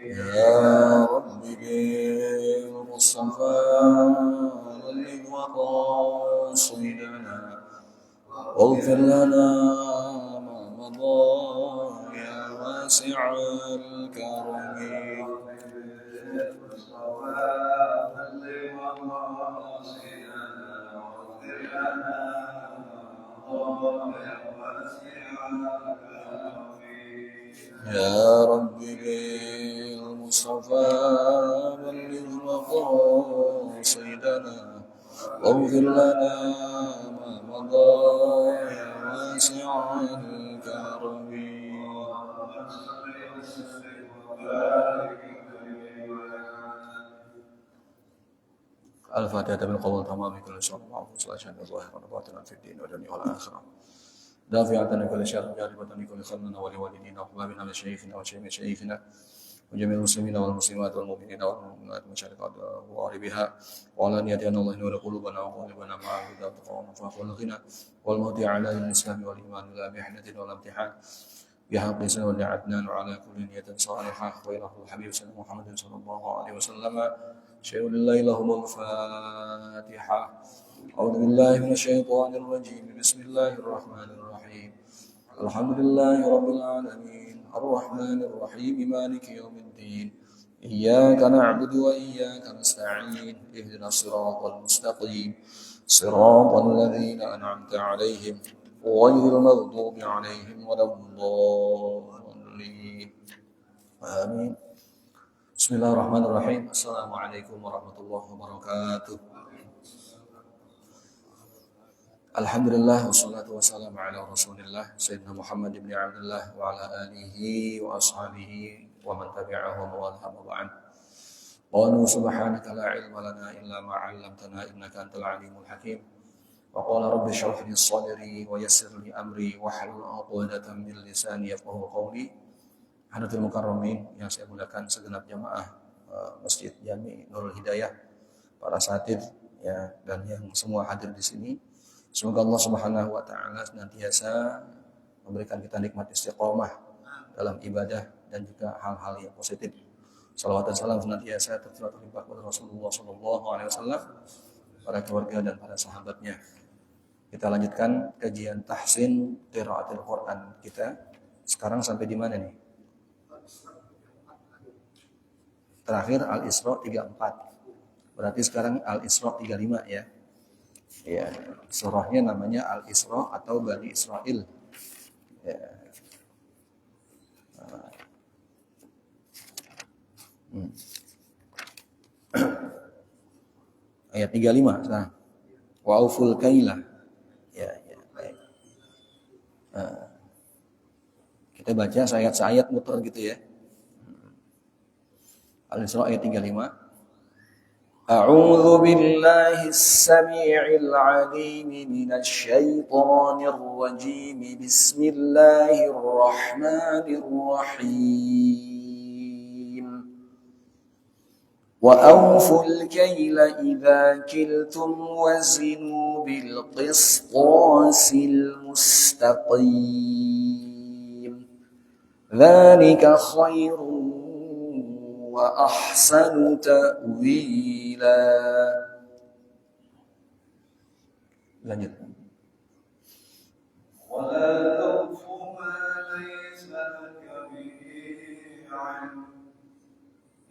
يا رب بالمصطفى بلغ مقاصدنا واغفر لنا ما مضى يا واسع الكرم. يا رب بالمصطفى بلغ مقاصدنا واغفر لنا ما مضى يا واسع الكرم. الفاتحة بالقول تمام كل شر معروف صلاة ظاهرا وباطنا في الدين والدنيا والآخرة دافعة لكل شر جالبة لكل خلنا ولوالدينا وأحبابنا وشيخنا وشيخ شيخنا وجميع المسلمين والمسلمات والمؤمنين والمؤمنات مشارق وغاربها وعلى نية أن الله ينور قلوبنا وقلوبنا مع الهدى والتقوى والنفاق والغنى والموت على الإسلام والإيمان لا بحنة ولا امتحان بحق سنة عدنان وعلى كل نية صالحة وإلى الحبيب سيدنا محمد صلى الله عليه وسلم شيء لله لهم الفاتحة. أعوذ بالله من الشيطان الرجيم بسم الله الرحمن الرحيم الحمد لله رب العالمين الرحمن الرحيم مالك يوم الدين إياك نعبد وإياك نستعين اهدنا الصراط المستقيم صراط الذين أنعمت عليهم غير المغضوب عليهم ولا الضالين آمين. بسم الله الرحمن الرحيم. السلام عليكم ورحمة الله وبركاته. Alhamdulillah wassalatu wassalamu ala rasulillah Sayyidina Muhammad ibn Abdullah wa ala alihi wa ashabihi wa man tabi'ahum wa alhamma ba'd. Qalu subhanaka la ilma lana illa ma 'allamtana innaka antal alimul hakim. Wa qala rabbi shrah li sadri wa yassir li amri wa hlul 'uqdatam min lisani yafqahu qawli. Hadirin mukarramin yang saya muliakan segenap jamaah Masjid Jami Nurul Hidayah, para asatidz ya dan yang semua hadir di sini. Semoga Allah Subhanahu wa taala senantiasa memberikan kita nikmat istiqomah dalam ibadah dan juga hal-hal yang positif. Salawat dan salam senantiasa tercurah terlimpah kepada Rasulullah sallallahu alaihi wasallam, para keluarga dan para sahabatnya. Kita lanjutkan kajian tahsin qiraatil Quran kita. Sekarang sampai di mana nih? Terakhir Al-Isra 34. Berarti sekarang Al-Isra 35 ya. Ya, surahnya namanya Al-Isra atau Bani Israil. Ya. Ayat 35 sekarang. Wa'uful kaila. Ya, baik. Kita baca ayat-ayat muter gitu ya. Al-Isra ayat 35. أعوذ بالله السميع العليم من الشيطان الرجيم بسم الله الرحمن الرحيم وأوفوا الكيل إذا كلتم وزنوا بالقسطاس المستقيم ذلك خير وأحسن تأويلا. Lanjut. ولا تقف ما ليس لك به علم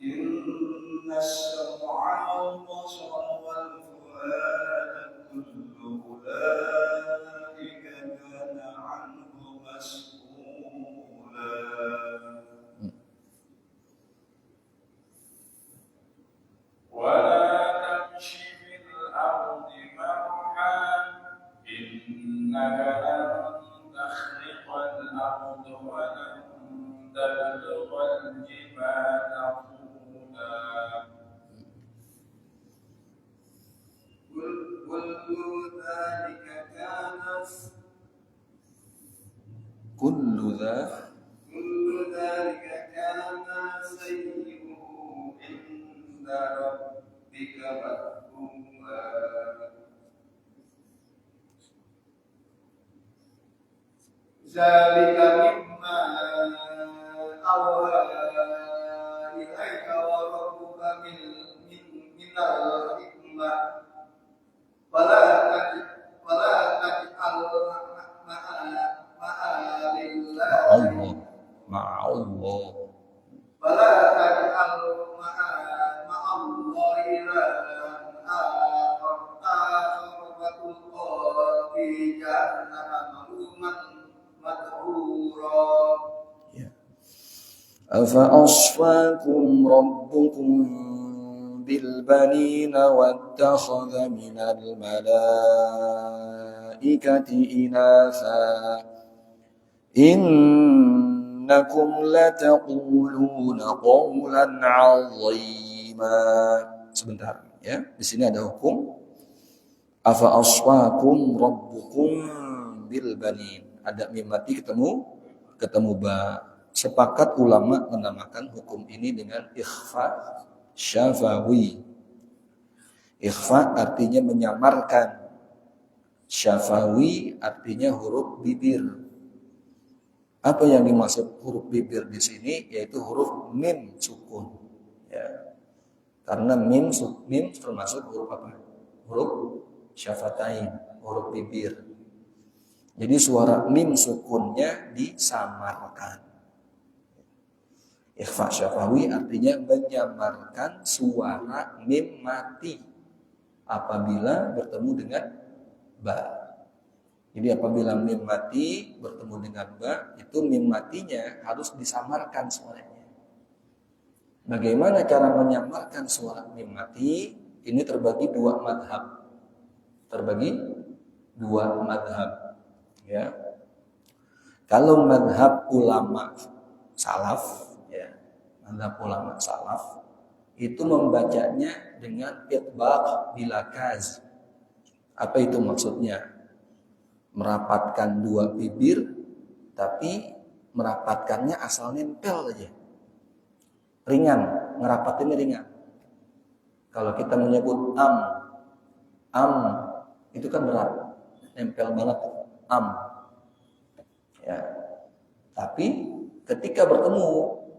إن السمع والبصر والفؤاد كل أولئك كان عنه مسؤولا. ولا تمش في الأرض مرحا إنك لن الأرض ولن تبلغ الجبال طولا كل ذلك كان سيئه عند ربك مكروها ذلك مما أوحى إليك وربك من الحكمة فلا تجعل مع الله فلا تجعل مع الله إلها آخر فتلقى في جهنم ملوما مدحورا أفأصفاكم ربكم بالبنين واتخذ من الملائكة إناثا إنكم لتقولون قولا عظيما. Sebentar ya, di sini ada hukum afa asfakum rabbukum bil banin. Ada mim mati ketemu ba. Sepakat ulama menamakan hukum ini dengan ikhfa syafawi. Ikhfa artinya menyamarkan. Syafawi artinya huruf bibir. Apa yang dimaksud huruf bibir di sini? Yaitu huruf mim sukun. Ya. Karena mim termasuk huruf apa? Huruf syafatain, huruf bibir. Jadi suara mim sukunnya disamarkan. Ikhfa syafawi artinya menyamarkan suara mim mati apabila bertemu dengan ba. Jadi apabila mim mati bertemu dengan ba, itu mim matinya harus disamarkan suaranya. Bagaimana cara menyamarkan suara mim mati? Ini terbagi dua madhab. Ya. Kalau madhab ulama salaf, madhab ulama salaf itu membacanya dengan itbaq bila kaz. Apa itu maksudnya? Merapatkan dua bibir, tapi merapatkannya asal nempel aja. Ringan, ngerapatinnya ringan. Kalau kita menyebut am itu kan berat, nempel banget ya. Tapi ketika bertemu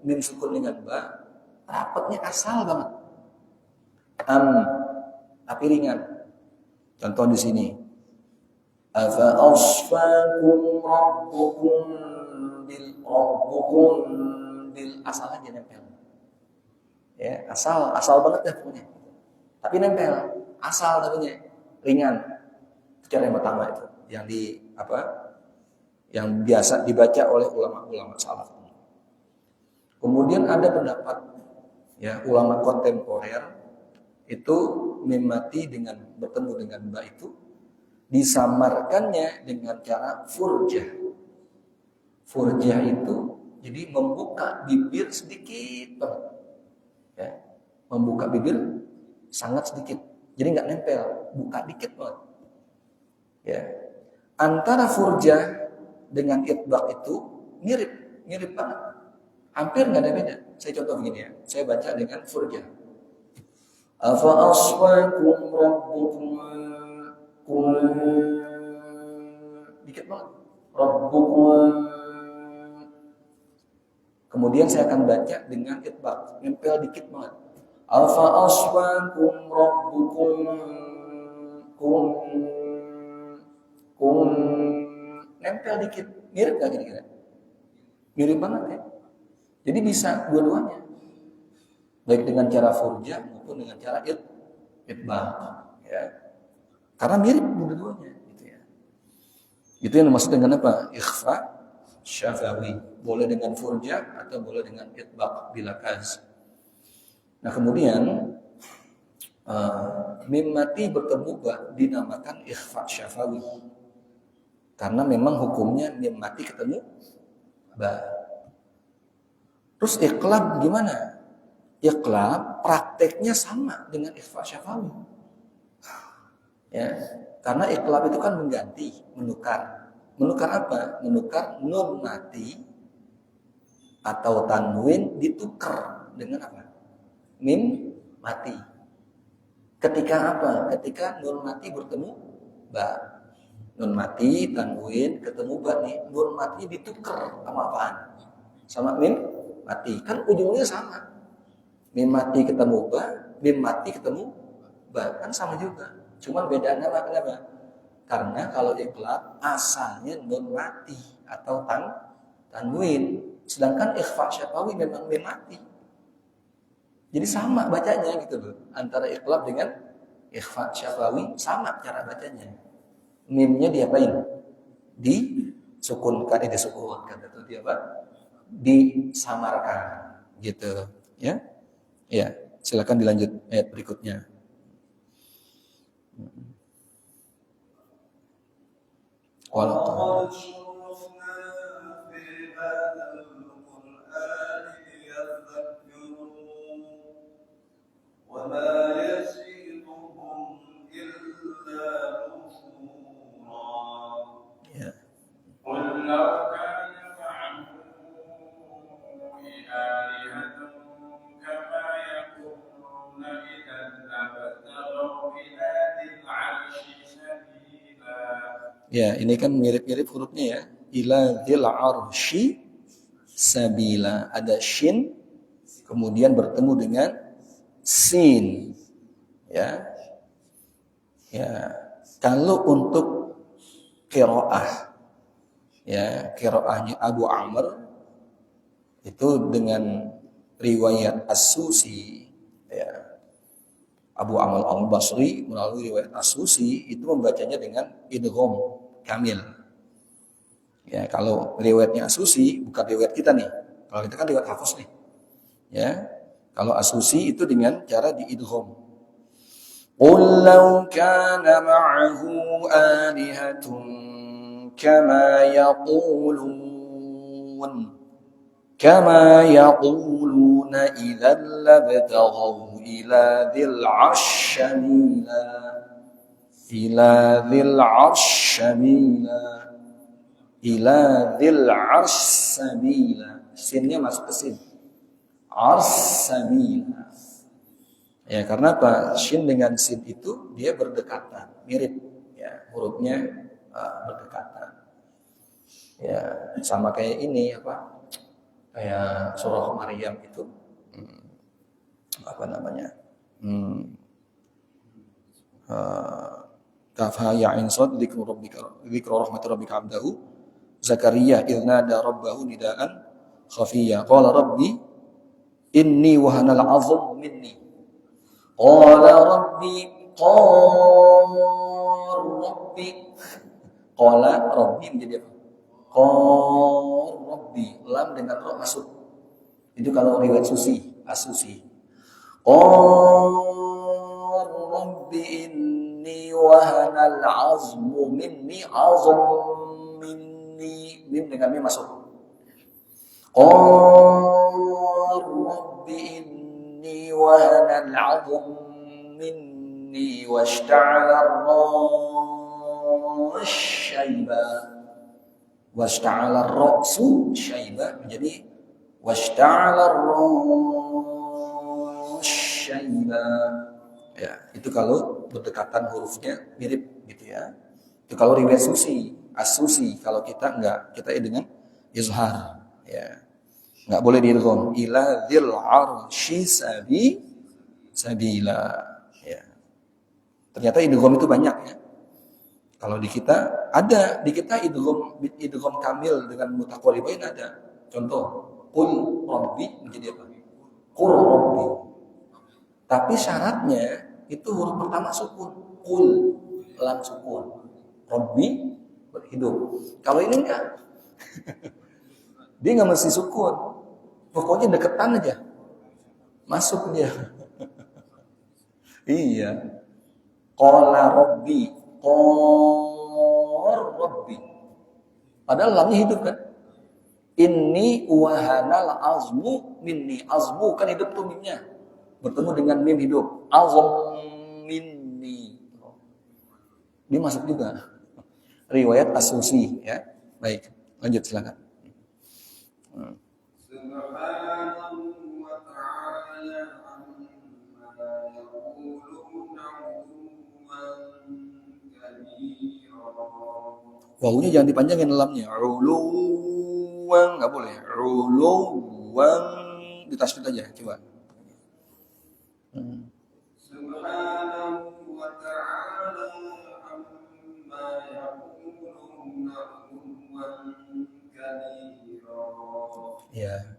mim sukun dengan ba, rapatnya asal banget. Tapi ringan. Contoh di sini. Afa asfakum rabbukum bil asal aja nempel. Ya, asal banget dah punya. Tapi nempel, asal tadinya ringan. Itu cara yang pertama itu, yang biasa dibaca oleh ulama-ulama salaf. Kemudian ada pendapat ulama kontemporer itu mim mati dengan bertemu dengan ba itu disamarkannya dengan cara furjah. Furjah itu jadi membuka bibir sedikit banget. Ya, membuka bibir sangat sedikit. Jadi nggak nempel, buka dikit banget. Ya. Antara furjah dengan itbaq itu mirip banget. Hampir nggak ada beda. Saya contoh begini ya. Saya baca dengan furjah. Afa asfakum rabbukum dikit banget. Rabbukum. Kemudian saya akan baca dengan itbaq, nempel dikit banget. Afa asfakum rabbukum nempel dikit. Mirip gak kira-kira? Mirip banget ya. Jadi bisa dua-duanya. Baik dengan cara furjah maupun dengan cara itbaq, ya. Karena mirip dua-duanya gitu ya. Itu yang dimaksud dengan apa? Ikhfa syafawi. Boleh dengan furjah atau boleh dengan itbaq bila kaz. Nah, kemudian mim mati bertemu ba dinamakan ikhfa syafawi. Karena memang hukumnya mim mati ketemu ba. Terus iqlab gimana? Iqlab prakteknya sama dengan ikhfa syafawi. Ya, karena iqlab itu kan mengganti, menukar. Menukar apa? Menukar nun mati atau tanwin ditukar dengan apa? Mim mati. Ketika apa? Ketika nun mati bertemu ba. Nun mati, tanwin, ketemu ba nih. Nun mati ditukar sama apaan? Sama mim mati. Kan ujungnya sama. Mim mati ketemu ba, mim mati ketemu ba. Kan sama juga. Cuman bedanya apa? Kenapa? Karena kalau iqlab asalnya nun mati atau tanwin. Sedangkan ikhfa syafawi memang mim mati. Jadi sama bacanya gitu loh. Antara iqlab dengan ikhfa syafawi sama cara bacanya. Mimnya diapain? Disukunkan, disukunkan atau dia apa? Disamarkan gitu, ya. Ya, silakan dilanjut ayat berikutnya. ولقد صرفنا في هذا القرآن ليذكروا وما يزيدهم إلا نفورا Ya. قل لو كان معه آلهة كما يقولون إذا لابتغوا إلى ذي العرش سبيلا. Ya, ini kan mirip-mirip hurufnya ya. Ila dzil arsy sabila. Ada shin kemudian bertemu dengan sin. Ya. Ya. Kalau untuk qiraah ya, qiraahnya Abu Amr itu dengan riwayat As-Susi ya. Abu Amr al-Basri melalui riwayat As-Susi itu membacanya dengan idgham kamil. Ya, kalau riwayatnya As-Susi bukan riwayat kita nih. Kalau kita kan riwayat Hafs nih. Ya. Kalau As-Susi itu dengan cara diidgham. Qul law kana ma'ahu alihatun kama yaquluna idzal labtaghaw ila dzil 'arsy sabila. Sinnya masuk ke sin. Ars sabila. Ya, karena apa? Shin dengan sin itu dia berdekatan, mirip ya, hurufnya berdekatan. Ya, sama kayak ini apa? Kayak surah Maryam itu apa namanya? Kafha ya ain sad dzikru rahmatir rabbika 'abdahu Zakaria idz nada rabbahu nidaan khafiyya qala rabbi inni wahanal 'azmu minni qala rabbi menjadi apa? Rabbi, lam dengan ra masuk. Itu kalau riwayat Susi, As-Susi. Rabbi inni wahanal 'azmu minni mim dengan mim masuk. Rabbi inni wahanal 'azmu minni washta'ala ar-ra'su syaiba menjadi washta'ala ar-ra'su syaiba. Ya, itu kalau berdekatan hurufnya mirip gitu ya. Itu kalau riwayat Susi, As-Susi. Kalau kita enggak, kita dengan izhar ya. Enggak boleh diidgham. Ila dzil arsy sabila ya. Ternyata idgham itu banyak ya. Kalau di kita ada, di kita idgham kamil dengan mutaqallibain ada. Contoh, qul rabbi menjadi apa? Qul rabbi. Tapi syaratnya itu huruf pertama sukun. Qul lam sukun. Rabbi berhidup. Kalau ini enggak. Dia enggak mesti sukun. Pokoknya deketan aja. Masuk dia. Iya. Qala rabbi, qor rabbi. Padahal lamnya hidup kan? Inni wahanal azmu minni. Azmu kan hidup tuh mimnya. Bertemu dengan mim hidup. Azm minni. Dia masuk juga. Riwayat As-Susi ya. Baik, lanjut silakan. Subhanahu wa ta'ala amma yaquluna 'uluwan kabira. Wawunya jangan dipanjangin dalamnya. Uluwan nggak boleh. Uluwan ditasbih aja. Coba. Subhanahu wa ta'ala amma yaquluna 'uluwan kabira. Ya.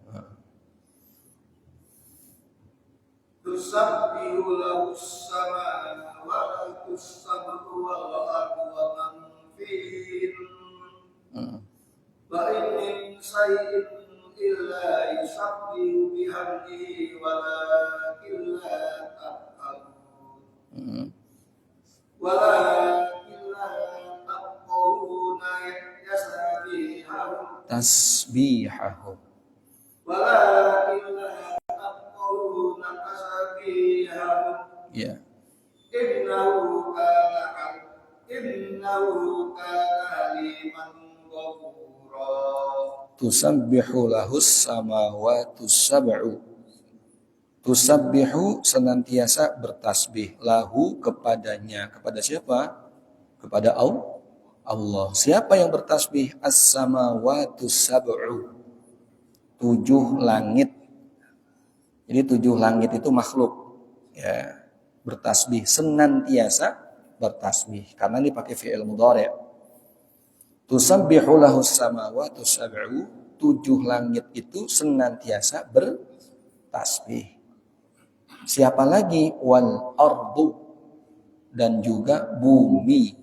Tusabbihu lahu as-samawati as-sab'u wal ardu wa man fihin. Wa in min shay'in illa yusabbihu bihamdihi walakin la tafqahun. Walakin la tafqahuna yasbihahum. Tasbihahum. Walakin la tafqahuna tasbihahum. Ya. Innahu kana haliman ghafura. Tusabbihu lahus samawati sab'u. Tusabbihu senantiasa bertasbih lahu kepadanya. Kepada siapa? Kepada Allah. Siapa yang bertasbih? As-samawati sab'u. 7 langit. Jadi 7 langit itu makhluk. Ya, bertasbih senantiasa bertasbih karena ini pakai fi'il mudhari'. Tusabbihu lahus samawati sab'u. 7 langit itu senantiasa bertasbih. Siapa lagi? Wal ardu, dan juga bumi.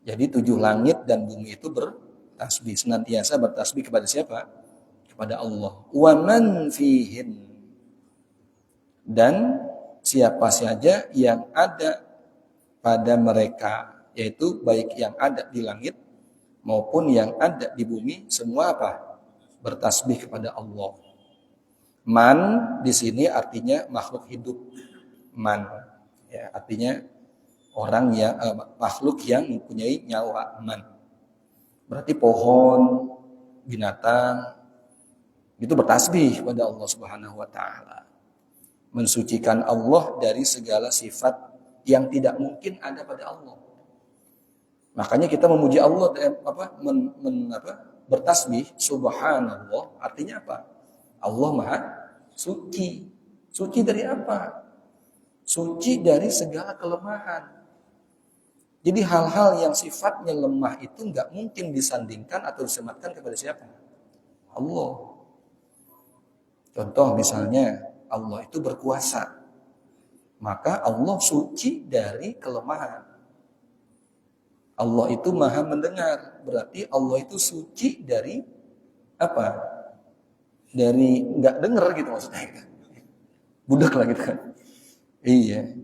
Jadi 7 langit dan bumi itu bertasbih, senantiasa bertasbih kepada siapa? Kepada Allah. Wa man fihin, dan siapa saja yang ada pada mereka, yaitu baik yang ada di langit maupun yang ada di bumi, semua apa? Bertasbih kepada Allah. Man di sini artinya makhluk hidup. Man, ya, artinya orang yang makhluk yang mempunyai nyawa. Man, berarti pohon, binatang, itu bertasbih kepada Allah Subhanahu Wa Taala, mensucikan Allah dari segala sifat yang tidak mungkin ada pada Allah. Makanya kita memuji Allah, bertasbih subhanallah, artinya apa? Allah Maha Suci. Suci dari apa? Suci dari segala kelemahan. Jadi hal-hal yang sifatnya lemah itu nggak mungkin disandingkan atau disematkan kepada siapa? Allah. Contoh misalnya, Allah itu berkuasa. Maka Allah suci dari kelemahan. Allah itu maha mendengar. Berarti Allah itu suci dari apa? Dari nggak dengar gitu maksudnya. Budak lah gitu kan. Iya.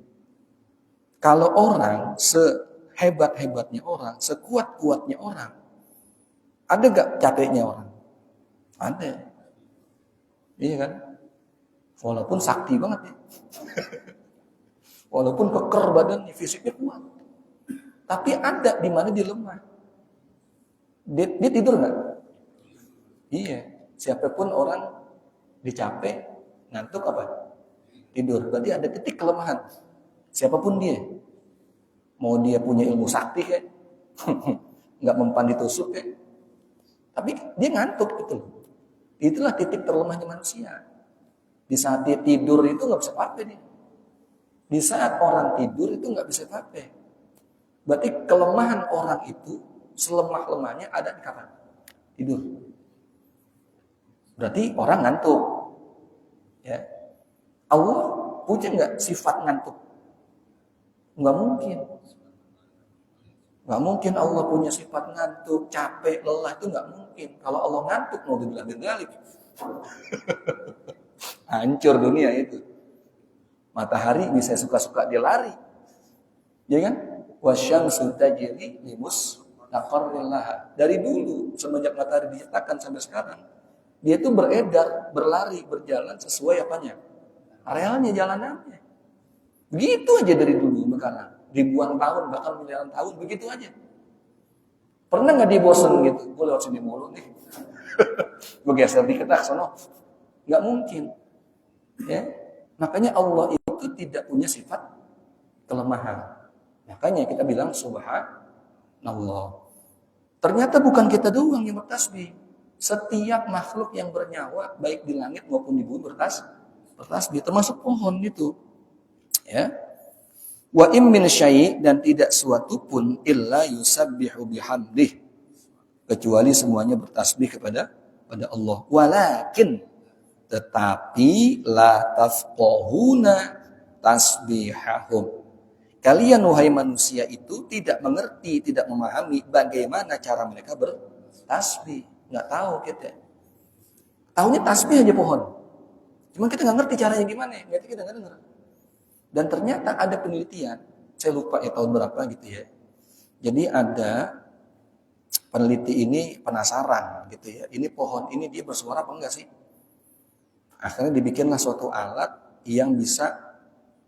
Kalau orang sehebat-hebatnya orang, sekuat-kuatnya orang, ada gak capeknya orang? Ada. Iya kan? Walaupun sakti banget ya. Walaupun keker badannya, fisiknya kuat. Tapi ada di mana dia lemah. Dia tidur gak? Iya. Siapapun orang dicapek, ngantuk apa? Tidur. Berarti ada titik kelemahan. Siapapun dia. Mau dia punya ilmu sakti kayak, nggak mempan ditusuk kayak, tapi dia ngantuk gitu. Itulah titik terlemahnya manusia. Di saat dia tidur itu nggak bisa apa-apa dia. Di saat orang tidur itu nggak bisa apa-apa. Berarti kelemahan orang itu selemah-lemahnya ada di kapan? Tidur. Berarti orang ngantuk. Ya. Allah punya nggak sifat ngantuk? Nggak mungkin. Nggak mungkin Allah punya sifat ngantuk, capek, lelah, itu nggak mungkin. Kalau Allah ngantuk, mau dibilang dalik. Hancur dunia itu. Matahari bisa suka-suka dia lari. Ya kan? Wasyamsu tajri laqarrillaha. Dari dulu semenjak matahari diciptakan sampai sekarang, dia itu beredar, berlari, berjalan sesuai apanya? Arealnya, jalanannya. Begitu aja dari dulu sekarang. Ribuan tahun, bahkan miliaran tahun, begitu aja. Pernah nggak dia bosan gitu? Gue lewat sini mulu nih. Gue geser dikit sono. Nggak mungkin. Ya. Makanya Allah itu tidak punya sifat kelemahan. Makanya kita bilang subhanallah. Ternyata bukan kita doang yang bertasbih. Setiap makhluk yang bernyawa, baik di langit maupun di bumi bertasbih, termasuk pohon itu. Ya. Wa im min syai', dan tidak suatu pun illa yusabbihu bihamdih, kecuali semuanya bertasbih kepada Allah. Walakin, tetapi la tafqahuna tasbihahum. Kalian wahai manusia itu tidak mengerti, tidak memahami bagaimana cara mereka bertasbih. Nggak tahu kita. Tahunya tasbih aja pohon. Cuma kita nggak ngerti caranya gimana. Berarti kita nggak dengar. Dan ternyata ada penelitian, saya lupa ya tahun berapa gitu ya. Jadi ada peneliti ini penasaran gitu ya. Ini pohon ini dia bersuara apa enggak sih? Akhirnya dibikinlah suatu alat yang bisa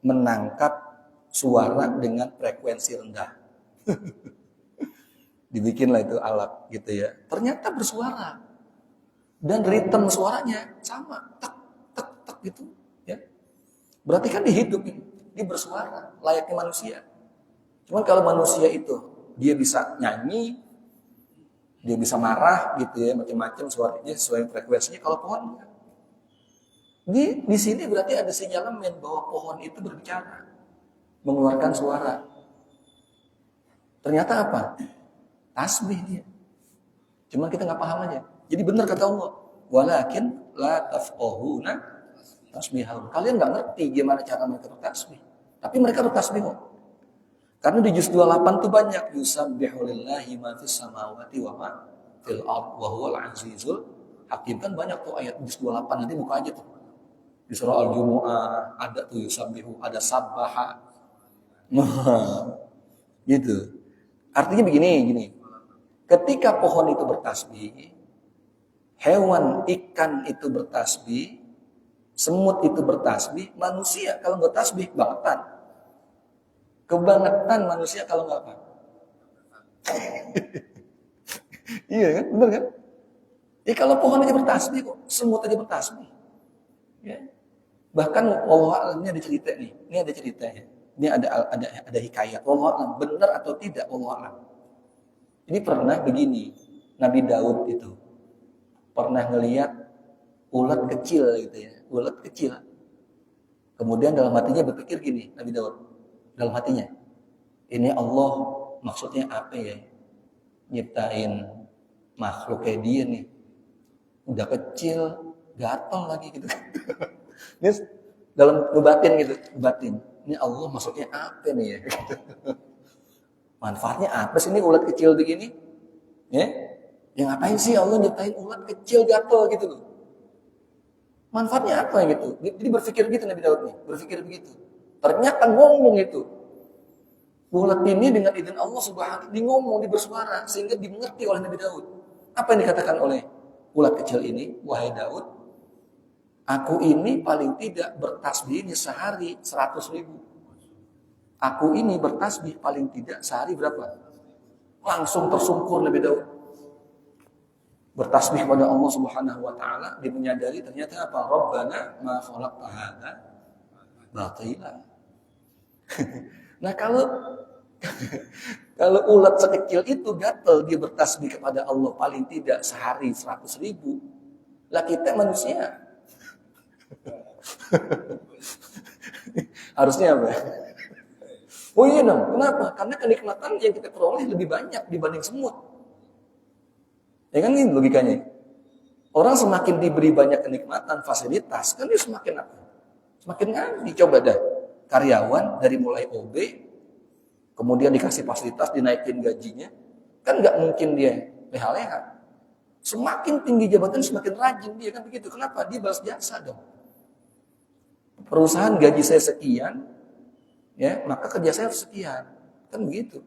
menangkap suara dengan frekuensi rendah. Dibikinlah itu alat gitu ya. Ternyata bersuara. Dan ritme suaranya sama, tek tek tek gitu ya. Berarti kan dihidupin, dia bersuara layaknya manusia. Cuman kalau manusia itu dia bisa nyanyi, dia bisa marah gitu ya, macam-macam suaranya sesuai frekuensinya. Kalau pohon enggak. Di sini berarti ada sinyalemen bahwa pohon itu berbicara, mengeluarkan suara. Ternyata apa? Tasbih dia. Cuma kita nggak paham aja. Jadi benar kata Allah, walakin la tafqahuna tasbihahum. Kalian nggak ngerti gimana cara mereka bertasbih. Tapi mereka bertasbih kok. Karena di juz 28 tuh banyak yusabbihu lillahi ma fis samawati wa ma fil ardh wa huwal azizul hakim. Kan banyak tuh ayat juz 28, nanti buka aja tuh. Di surah Al-Jumu'ah ada tuh yusabbihu, ada sabbaha. Gitu. Artinya gini. Ketika pohon itu bertasbih, hewan, ikan itu bertasbih, semut itu bertasbih, manusia kalau bertasbih bangetan. Kebangetan manusia kalau nggak apa? Iya kan, benar kan? Ya kalau pohon aja bertasbih kok, semut aja bertasbih. Ya. Bahkan Allah ini ada cerita nih, ini ada ceritanya. Ini ada hikayat. Allah benar atau tidak Allah. Ini pernah begini, Nabi Daud itu pernah ngelihat ulat kecil gitu ya, ulat kecil. Kemudian dalam hatinya berpikir gini, Nabi Daud, dalam hatinya, ini Allah maksudnya apa ya? Nyiptain makhluk kayak dia nih, udah kecil, gatal lagi gitu. Ini dalam batin gitu, batin. Ini Allah maksudnya apa nih ya? Manfaatnya apa sih ini ulat kecil begini? Ya, yang ngapain sih Allah nyiptain ulat kecil gatal gitu loh? Manfaatnya apa gitu? Jadi berpikir gitu Nabi Daud nih, berpikir begitu. Ternyata ngomong itu. Ulat ini dengan izin Allah Subhanahu dia ngomong, dia bersuara sehingga dimengerti oleh Nabi Daud. Apa yang dikatakan oleh ulat kecil ini? Wahai Daud, aku ini paling tidak bertasbih ini sehari 100.000. Aku ini bertasbih paling tidak sehari berapa? Langsung tersungkur Nabi Daud. Bertasbih kepada Allah Subhanahu wa taala, dia menyadari ternyata apa? Rabbana ma khalaqta hadza batila. Nah, kalau ulat sekecil itu gatel dia bertasbih kepada Allah paling tidak sehari 100.000. Lah kita manusia. Harusnya apa? Oh iya dong, kenapa? Karena kenikmatan yang kita peroleh lebih banyak dibanding semut. Ya kan ini logikanya. Orang semakin diberi banyak kenikmatan, fasilitas, kan dia semakin apa? Semakin ngandi. Coba dah, karyawan dari mulai OB, kemudian dikasih fasilitas, dinaikin gajinya, kan nggak mungkin dia leha-leha. Semakin tinggi jabatan, semakin rajin dia, kan begitu. Kenapa? Dia balas jasa dong. Perusahaan gaji saya sekian, ya maka kerja saya harus sekian, kan begitu.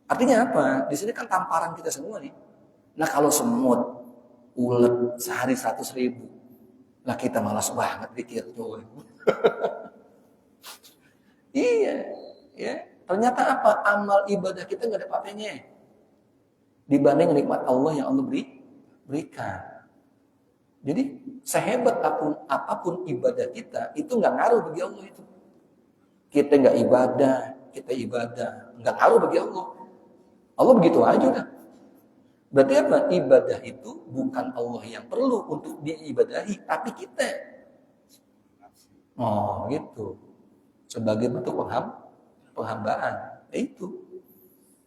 Artinya apa? Di sini kan tamparan kita semua nih. Nah kalau semut, ulet sehari 100.000, lah kita malas banget pikir tuh. Iya, ya. Ternyata apa? Amal ibadah kita nggak ada apa-apanya dibanding nikmat Allah yang Allah berikan. Jadi sehebat apapun ibadah kita itu nggak ngaruh bagi Allah itu. Kita nggak ibadah, kita ibadah nggak ngaruh bagi Allah. Allah begitu aja udah. Berarti apa? Ibadah itu bukan Allah yang perlu untuk diibadahi, tapi kita. Oh gitu. Sebagai bentuk penghambaan. Itu.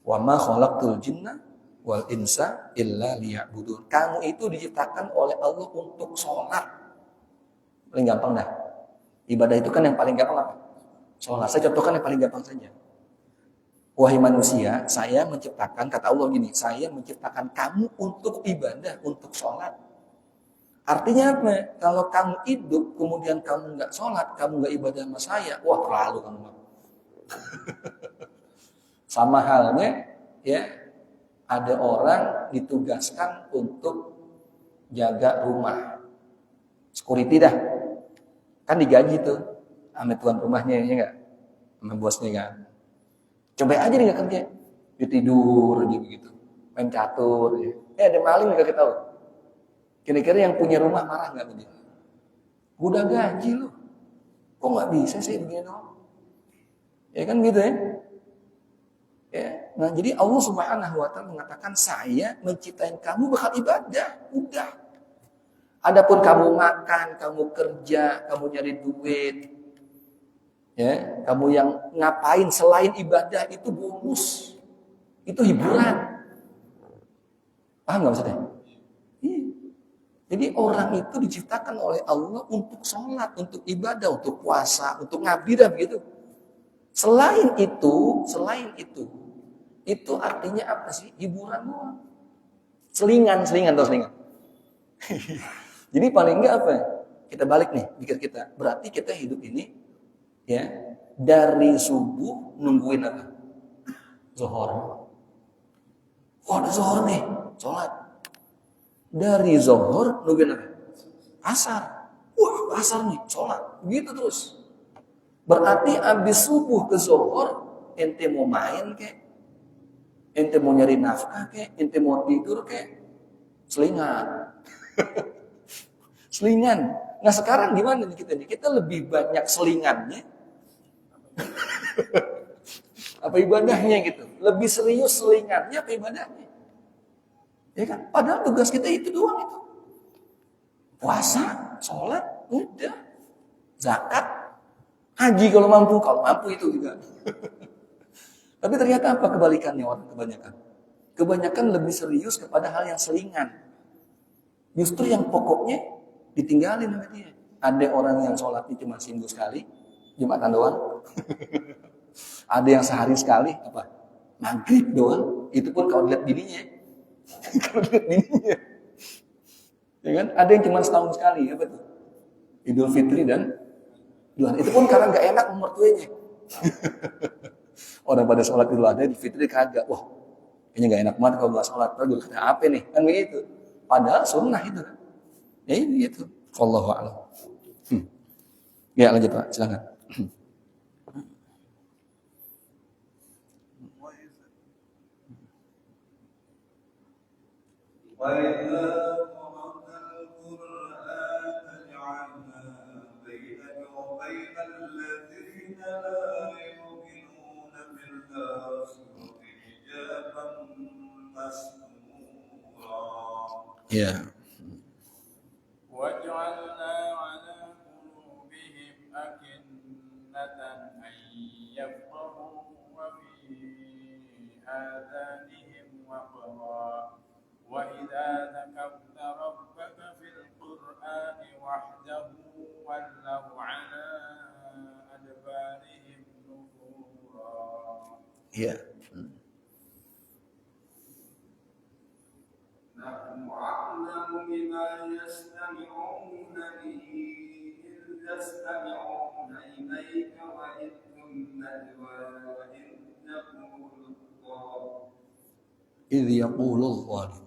Wa ma khalaqtul jinna wal insa illa liya'budun. Kamu itu diciptakan oleh Allah untuk sholat. Paling gampang dah. Ibadah itu kan yang paling gampang apa? Sholat. Saya contohkan yang paling gampang saja. Wahai manusia, saya menciptakan, kata Allah gini, saya menciptakan kamu untuk ibadah, untuk sholat. Artinya apa? Kalau kamu hidup, kemudian kamu nggak sholat, kamu nggak ibadah sama saya, wah terlalu kamu. Sama halnya, ya, ada orang ditugaskan untuk jaga rumah. Security dah. Kan digaji tuh, sama tuan rumahnya, ya nggak? Sama bosnya kan. Coba aja dia nggak kerja, dia tidur aja begitu, main catur. Ya. Ada maling nggak kita tahu. Kira-kira yang punya rumah marah nggak begitu? Udah gaji loh, kok nggak bisa sih begini dong? Ya kan gitu ya. Ya. Nah jadi Allah Subhanahu Wa Taala mengatakan saya menciptain kamu bakal ibadah, udah. Adapun kamu makan, kamu kerja, kamu nyari duit. Ya, kamu yang ngapain selain ibadah itu bonus, itu hiburan. Paham nggak maksudnya? Iya. Jadi orang itu diciptakan oleh Allah untuk sholat, untuk ibadah, untuk puasa, untuk ngabdi dah begitu. Selain itu artinya apa sih? Hiburan doang. Selingan atau selingan. Jadi paling enggak apa? Kita balik nih, pikir kita. Berarti kita hidup ini ya dari subuh nungguin apa? Zuhur. Oh ada zuhur nih, sholat. Dari zuhur nungguin apa? Asar. Wah asar nih, sholat. Begitu terus. Berarti abis subuh ke zuhur, ente mau main kek, ente mau nyari nafkah kek, ente mau tidur kek, selingan. Selingan. Nah sekarang gimana nih kita nih? Kita lebih banyak selingannya apa ibadahnya gitu. Lebih serius selingannya apa ibadahnya. Ya kan? Padahal tugas kita itu doang itu. Puasa, sholat, udah. Zakat, haji kalau mampu itu juga. Tapi ternyata apa kebalikannya orang kebanyakan? Kebanyakan lebih serius kepada hal yang selingan. Justru yang pokoknya ditinggalin sama dia. Ada orang yang sholatnya cuma seminggu sekali, Jumatan doang. Ada yang sehari sekali apa? Maghrib doang. Itu pun kalau lihat bininya. Ya kan? Ada yang cuma setahun sekali, apa tuh? Idul Fitri dan itu pun karena nggak enak mertuanya. Orang pada sholat Idul Adha, Idul Fitri kagak. Wah, kayaknya nggak enak banget kalau nggak sholat. Terus kata apa nih? Kan begitu. Padahal sunnah itu kan. Ya itu. Wallahu a'lam. Ya lanjut Pak, silakan. وإذا قرأت القرآن جعلنا بينك وبين الذين لا يؤمنون بالآخرة حجابا مستورا. وجعلنا على قلوبهم أكنة أن يفقهوا وفي آذانهم وقرا وإذا ذكرت ربك في القرآن وحده ولوا على أدبارهم نفورا. نحن أعلم بما يستمعون به إذ يستمعون إليك وإذ هم نجوى وإذ يقول idh yaqulul zalimun.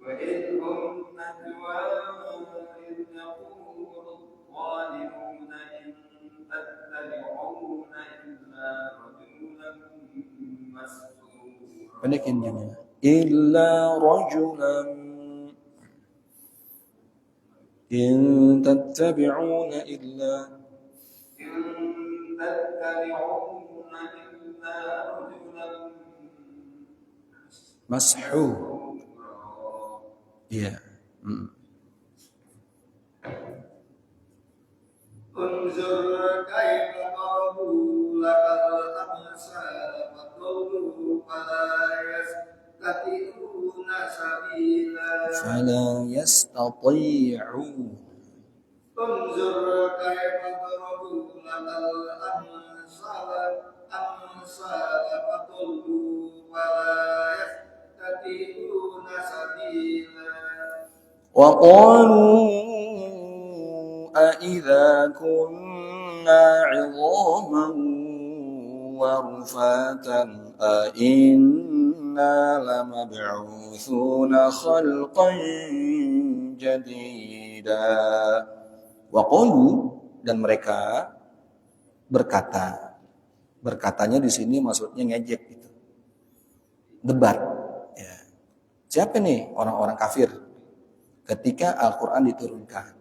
وإذ هم نجوى إذ يقول الظالمون إن تتبعون إلا رجلا مسحورا. Pendekin juga. Illa rajulan in tattabi'una illa mashu. Iya. انظر كيف ضربوا لك الأمثال فضلوا فلا يستطيعون سبيلا. انظر كيف ضربوا لك الأمثال فضلوا فلا يستطيعون سبيلا. وقالوا أإذا كنا عظاما ورفاتا أإنا لمبعوثون خلقا جديدا. وقالوا, dan mereka berkata. Berkatanya di sini maksudnya ngejek gitu. Debat. Ya. Siapa nih orang-orang kafir ketika Al-Quran diturunkan?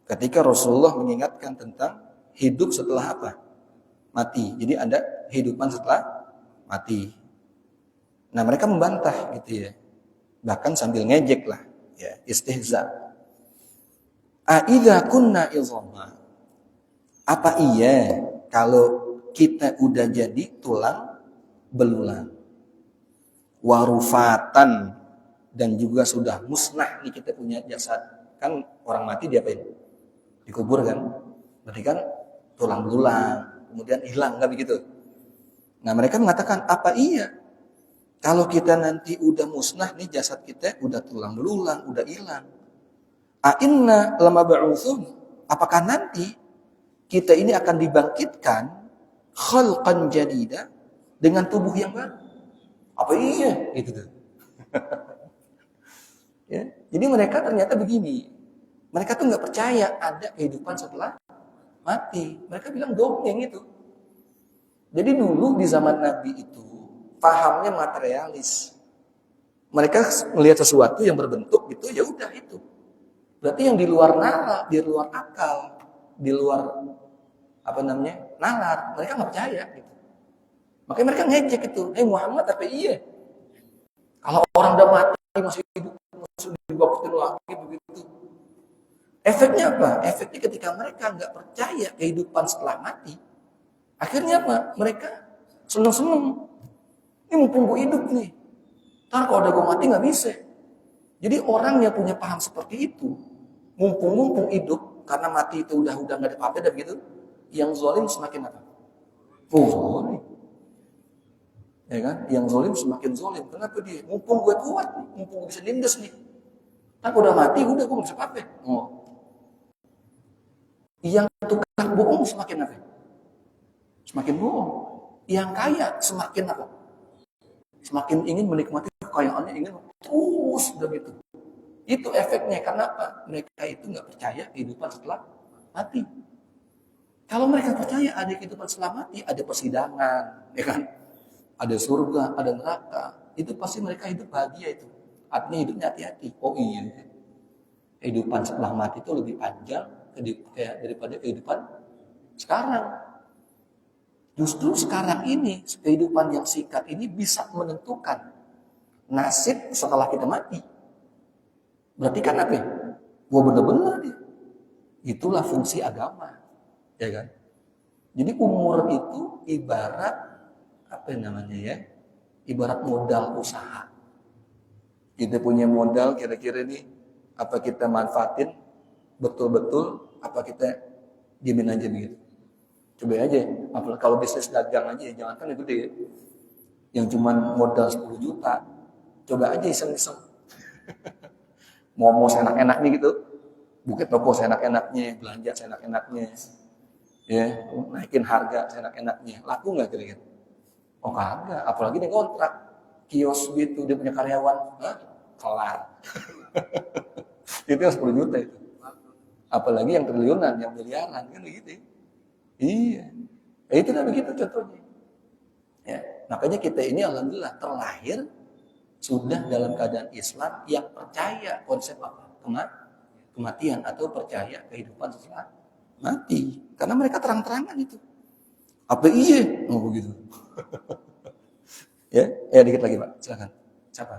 Ketika Rasulullah mengingatkan tentang hidup setelah apa? Mati. Jadi ada kehidupan setelah mati. Nah, mereka membantah gitu ya. Bahkan sambil ngejek lah, ya, istihza. Aidza kunna izama. Apa iya kalau kita udah jadi tulang belulang? Warufatan, dan juga sudah musnah nih kita punya jasad. Kan orang mati diapain? Dikubur kan? Berarti kan tulang belulang, kemudian hilang, kan begitu? Nah, mereka mengatakan, apa iya kalau kita nanti udah musnah nih jasad kita, udah tulang belulang, udah hilang? A'inna lamab'utsun, apakah nanti kita ini akan dibangkitkan khalqan jadida, dengan tubuh yang baru? Apa iya? Gitu tuh. Ya, jadi mereka ternyata begini. Mereka tuh nggak percaya ada kehidupan setelah mati. Mereka bilang dongeng itu. Jadi dulu di zaman Nabi itu pahamnya materialis. Mereka melihat sesuatu yang berbentuk gitu, ya udah itu. Berarti yang di luar nalar, di luar akal, di luar nalar, mereka nggak percaya gitu. Makanya mereka ngejek itu. Muhammad apa iya? Kalau orang udah mati masih hidup, masih dibangkitin lagi begitu. Efeknya apa? Efeknya ketika mereka nggak percaya kehidupan setelah mati, akhirnya apa? Mereka seneng-seneng. Ini mumpung gue hidup nih. Ntar kalau udah gue mati nggak bisa. Jadi orang yang punya paham seperti itu, mumpung hidup, karena mati itu udah nggak ada apa-apa dan begitu, yang zalim semakin apa? Zalim. Ya kan? Yang zalim semakin zalim. Kenapa dia? Mumpung gue kuat nih, mumpung gue bisa nindas nih. Ntar udah mati, udah gue nggak bisa apa-apa. Yang tukang bohong semakin apa? Semakin bohong. Yang kaya semakin apa? Semakin ingin menikmati kekayaannya, ingin terus begitu. Itu efeknya. Kenapa? Mereka itu nggak percaya kehidupan setelah mati. Kalau mereka percaya ada kehidupan setelah mati, ada persidangan, ya kan? Ada surga, ada neraka. Itu pasti mereka hidup bahagia itu. Artinya hidupnya hati-hati. Oh iya, kehidupan setelah mati itu lebih panjang daripada kehidupan sekarang. Justru sekarang ini, kehidupan yang singkat ini bisa menentukan nasib setelah kita mati. Berarti kan apa? Wah, bener-bener dia. Itulah fungsi agama, ya kan? Jadi umur itu ibarat ibarat modal usaha. Kita punya modal kira-kira nih, apa kita manfaatin betul-betul, apa kita diemin aja begitu. Coba aja, kalau bisnis dagang aja, jangan kan itu deh, yang cuman modal 10 juta, coba aja iseng-iseng. Mau seenak-enaknya gitu, buka toko seenak-enaknya, belanja seenak-enaknya, ya, naikin harga seenak-enaknya, laku nggak kira-kira? Oh kagak, apalagi dia kontrak kios gitu, dia punya karyawan, hah? Kelar. Itu yang 10 juta itu. Apalagi yang triliunan, yang miliaran kan begitu. Iya. Itu kan begitu contohnya. Ya, makanya kita ini alhamdulillah terlahir sudah dalam keadaan Islam yang percaya konsep apa? Kematian atau percaya kehidupan setelah mati. Karena mereka terang-terangan itu. Apa iya? Oh begitu. Ya dikit lagi Pak, silakan. Siapa?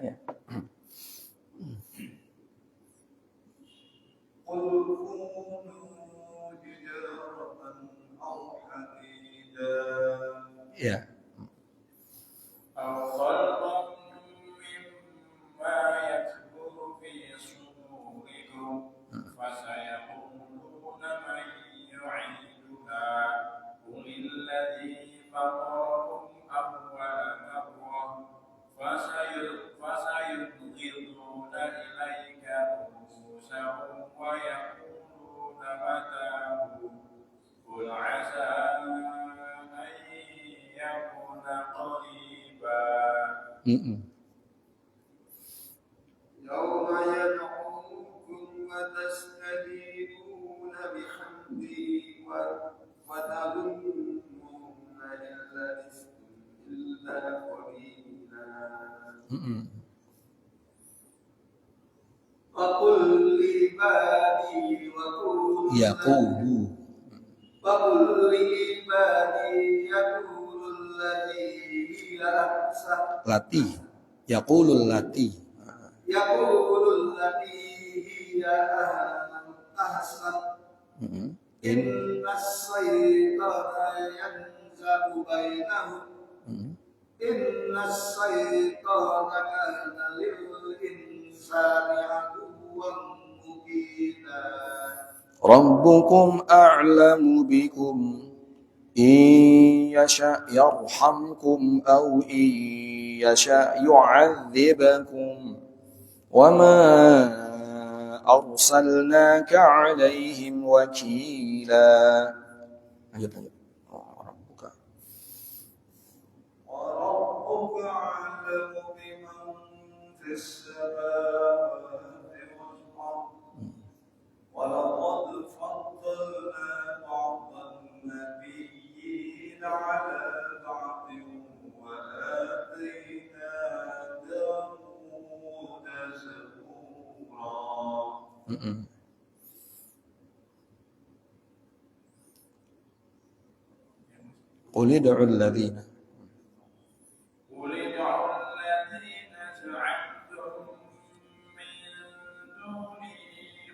Ya. Ya. يوم يدعوكم وتستجيبون بحمده وتظنون إن لبثتم إلا قليلا وقل لعبادي يقولوا التي هي أحسن Yaqulul lati هي أحسن إن الشيطان ينزغ بينهم إن الشيطان كان للإنسان عدوا مبينا ربكم أعلم بكم إن يشأ يرحمكم أو إن يشأ يعذبكم وما أرسلناك عليهم وكيلا. Lanjut. ربك أعلم بمن في السماوات والأرض ولقد فضلنا بعض النبيين على بعض وآتينا داود زبورا. قل ادعوا الذين زعمتم من دونه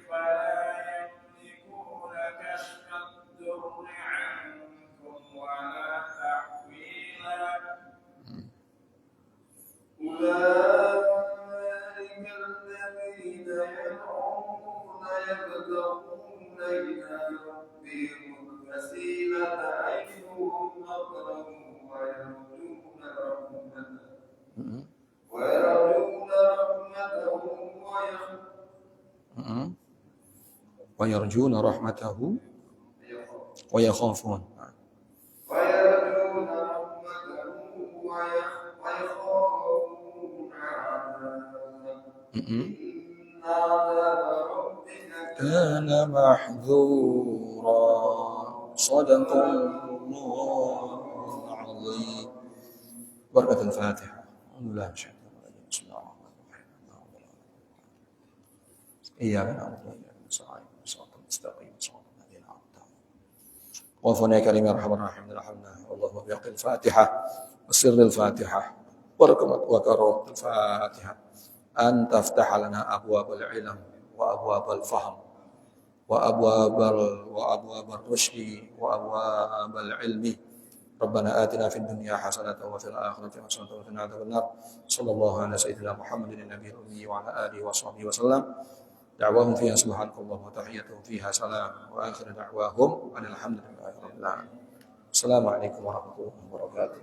فلا يملكون كشف الضر عنكم ولا تحويلا أولئك الذين يدعون يبتغون إلى ربهم الوسيلة أيهم أقرب ويرجون رحمته ويرجون رحمته ويخافون كان محذورا. صدق الله العظيم. بركة الفاتحة. الحمد لله بسم الله الرحمن الرحيم. إياك نعبد وإياك نستعين صراط المستقيم صراط الذين أنعمت عليهم غفرنا كريم يا أرحم الراحمين. الحمد والله بحق الفاتحة وسر الفاتحة بركة وكرم الفاتحة أن تفتح لنا أبواب العلم وأبواب الفهم وأبواب الرشد وأبواب العلم. ربنا آتنا في الدنيا حسنة وفي الآخرة حسنة وقنا عذاب النار. صلى الله على سيدنا محمد النبي الأمي وعلى آله وصحبه وسلم. دعواهم فيها سبحانك اللهم وتحيتهم فيها سلام وآخر دعواهم أن الحمد لله رب العالمين. السلام عليكم ورحمة الله وبركاته.